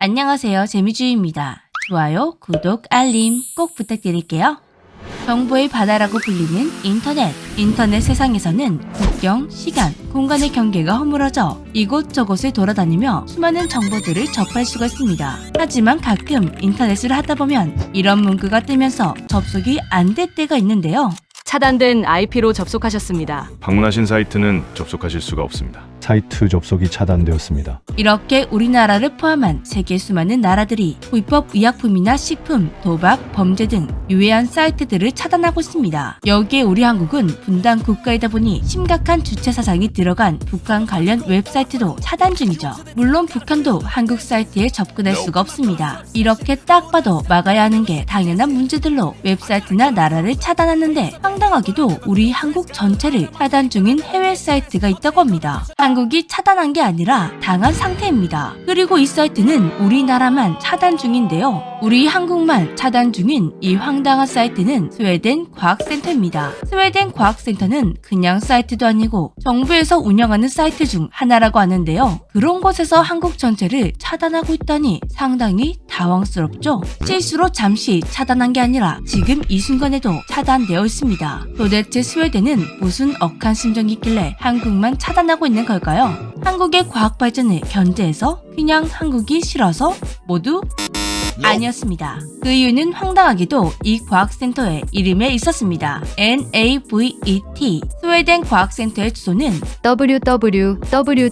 안녕하세요, 재미주의입니다. 좋아요, 구독, 알림 꼭 부탁드릴게요. 정보의 바다라고 불리는 인터넷 세상에서는 국경, 시간, 공간의 경계가 허물어져 이곳저곳을 돌아다니며 수많은 정보들을 접할 수가 있습니다. 하지만 가끔 인터넷을 하다 보면 이런 문구가 뜨면서 접속이 안 될 때가 있는데요. 차단된 IP로 접속하셨습니다. 방문하신 사이트는 접속하실 수가 없습니다. 사이트 접속이 차단되었습니다. 이렇게 우리나라를 포함한 세계 수많은 나라들이 불법 의약품이나 식품, 도박, 범죄 등 유해한 사이트들을 차단하고 있습니다. 여기에 우리 한국은 분단 국가이다 보니 심각한 주체 사상이 들어간 북한 관련 웹사이트도 차단 중이죠. 물론 북한도 한국 사이트에 접근할 수가 없습니다. 이렇게 딱 봐도 막아야 하는 게 당연한 문제들로 웹사이트나 나라를 차단하는데 황당하게도 우리 한국 전체를 차단 중인 해외 사이트가 있다고 합니다. 한국이 차단한 게 아니라 당한 상태입니다. 그리고 이 사이트는 우리나라만 차단 중인데요. 우리 한국만 차단 중인 이 황당한 사이트는 스웨덴 과학센터입니다. 스웨덴 과학센터는 그냥 사이트도 아니고 정부에서 운영하는 사이트 중 하나라고 하는데요. 그런 곳에서 한국 전체를 차단하고 있다니 상당히 당황스럽죠. 실수로 잠시 차단한 게 아니라 지금 이 순간에도 차단되어 있습니다. 도대체 스웨덴은 무슨 억한 심정이 있길래 한국만 차단하고 있는 걸까요? 한국의 과학 발전을 견제해서 그냥 한국이 싫어서 모두 아니었습니다. 그 이유는 황당하게도 이 과학센터의 이름에 있었습니다. NAVET. 스웨덴 과학센터의 주소는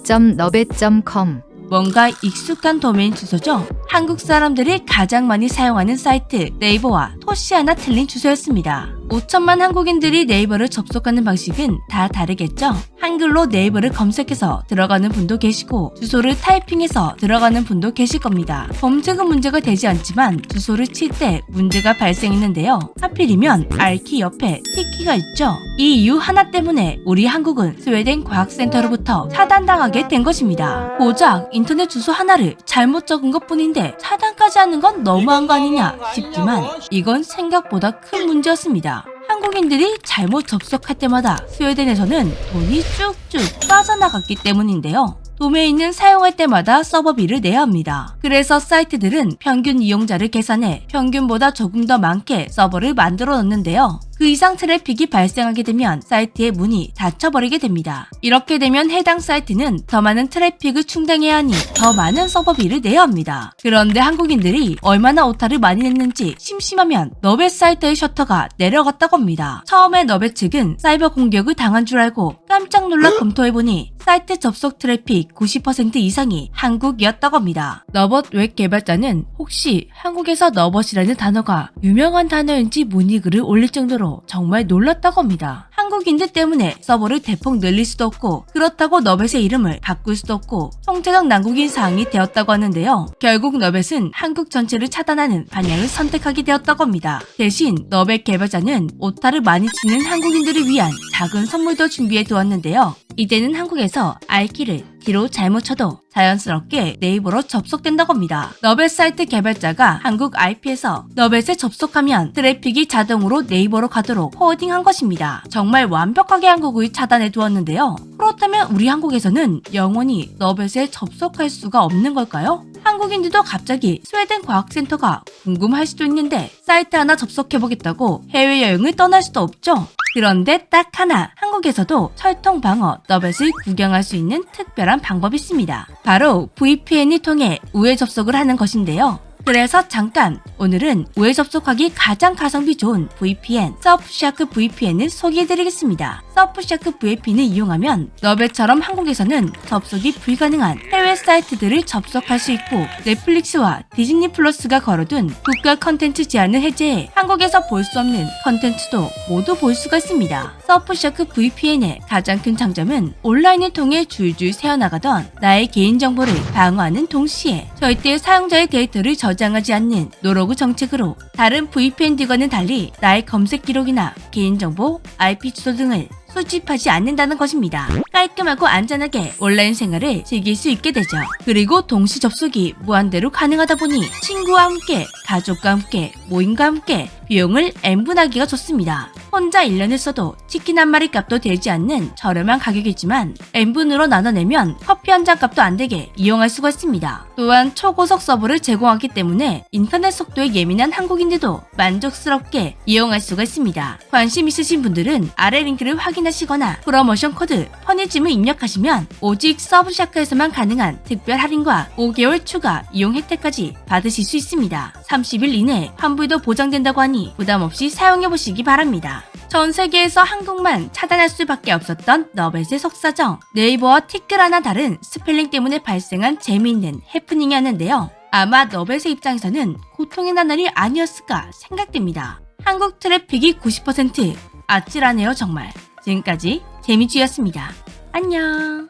www.nobet.com. 뭔가 익숙한 도메인 주소죠. 한국 사람들이 가장 많이 사용하는 사이트 네이버와 토시 하나 틀린 주소였습니다. 5천만 한국인들이 네이버를 접속하는 방식은 다 다르겠죠? 한글로 네이버를 검색해서 들어가는 분도 계시고 주소를 타이핑해서 들어가는 분도 계실 겁니다. 검색은 문제가 되지 않지만 주소를 칠 때 문제가 발생했는데요. 하필이면 R키 옆에 T키가 있죠. 이 이유 하나 때문에 우리 한국은 스웨덴 과학센터로부터 차단당하게 된 것입니다. 고작 인터넷 주소 하나를 잘못 적은 것뿐인데 차단까지 하는 건 너무한 거 아니냐 싶지만 이건 생각보다 큰 문제였습니다. 한국인들이 잘못 접속할 때마다 스웨덴에서는 돈이 쭉쭉 빠져나갔기 때문인데요. 도메인은 사용할 때마다 서버비를 내야 합니다. 그래서 사이트들은 평균 이용자를 계산해 평균보다 조금 더 많게 서버를 만들어 놓는데요. 그 이상 트래픽이 발생하게 되면 사이트의 문이 닫혀버리게 됩니다. 이렇게 되면 해당 사이트는 더 많은 트래픽을 충당해야 하니 더 많은 서버비를 내야 합니다. 그런데 한국인들이 얼마나 오타를 많이 냈는지 심심하면 너벳 사이트의 셔터가 내려갔다고 합니다. 처음에 너벳 측은 사이버 공격을 당한 줄 알고 깜짝 놀라 검토해보니 사이트 접속 트래픽 90% 이상이 한국이었다고 합니다. 너벗 웹 개발자는 혹시 한국에서 너벗이라는 단어가 유명한 단어인지 문의글을 올릴 정도로 정말 놀랐다고 합니다. 한국인들 때문에 서버를 대폭 늘릴 수도 없고 그렇다고 너벳의 이름을 바꿀 수도 없고 총체적 난국인 사항이 되었다고 하는데요. 결국 너벳은 한국 전체를 차단하는 방향을 선택하게 되었다고 합니다. 대신 너벳 개발자는 오타를 많이 치는 한국인들을 위한 작은 선물도 준비해 두었는데요. 이제는 한국에서 R키를 T로 잘못 쳐도 자연스럽게 네이버로 접속된다고 합니다. 너벳 사이트 개발자가 한국 IP에서 너벳에 접속하면 트래픽이 자동으로 네이버로 가도록 포워딩한 것입니다. 정말 완벽하게 한국을 차단해 두었는데요. 그렇다면 우리 한국에서는 영원히 너벳에 접속할 수가 없는 걸까요? 한국인들도 갑자기 스웨덴 과학센터가 궁금할 수도 있는데 사이트 하나 접속해보겠다고 해외여행을 떠날 수도 없죠? 그런데 딱 하나 한국에서도 철통 방어 너벳을 구경할 수 있는 특별한 방법이 있습니다. 바로 VPN을 통해 우회 접속을 하는 것인데요. 그래서 잠깐 오늘은 우회 접속하기 가장 가성비 좋은 VPN 서프샤크 VPN을 소개해드리겠습니다. 서프샤크 VPN을 이용하면 너벳처럼 한국에서는 접속이 불가능한 해외 사이트들을 접속할 수 있고 넷플릭스와 디즈니 플러스가 걸어둔 국가 컨텐츠 제한을 해제해 한국에서 볼 수 없는 컨텐츠도 모두 볼 수가 있습니다. 서프샤크 VPN의 가장 큰 장점은 온라인을 통해 줄줄 새어나가던 나의 개인정보를 방어하는 동시에 절대 사용자의 데이터를 저장하지 않는 노로그 정책으로 다른 VPN들과는 달리 나의 검색 기록이나 개인정보, IP 주소 등을 수집하지 않는다는 것입니다. 깔끔하고 안전하게 온라인 생활을 즐길 수 있게 되죠. 그리고 동시 접속이 무한대로 가능하다 보니 친구와 함께, 가족과 함께, 모임과 함께 비용을 n분하기가 좋습니다. 혼자 1년을 써도 치킨 한 마리 값도 되지 않는 저렴한 가격이지만 N분으로 나눠내면 커피 한 잔 값도 안 되게 이용할 수가 있습니다. 또한 초고속 서버를 제공하기 때문에 인터넷 속도에 예민한 한국인들도 만족스럽게 이용할 수가 있습니다. 관심 있으신 분들은 아래 링크를 확인하시거나 프로모션 코드 퍼니즘을 입력하시면 오직 서브샤크에서만 가능한 특별 할인과 5개월 추가 이용 혜택까지 받으실 수 있습니다. 30일 이내 환불도 보장된다고 하니 부담 없이 사용해보시기 바랍니다. 전 세계에서 한국만 차단할 수밖에 없었던 너벳의 속사정. 네이버와 티끌 하나 다른 스펠링 때문에 발생한 재미있는 해프닝이었는데요. 아마 너벳의 입장에서는 고통의 나날이 아니었을까 생각됩니다. 한국 트래픽이 90%. 아찔하네요 정말. 지금까지 재미쥐였습니다. 안녕.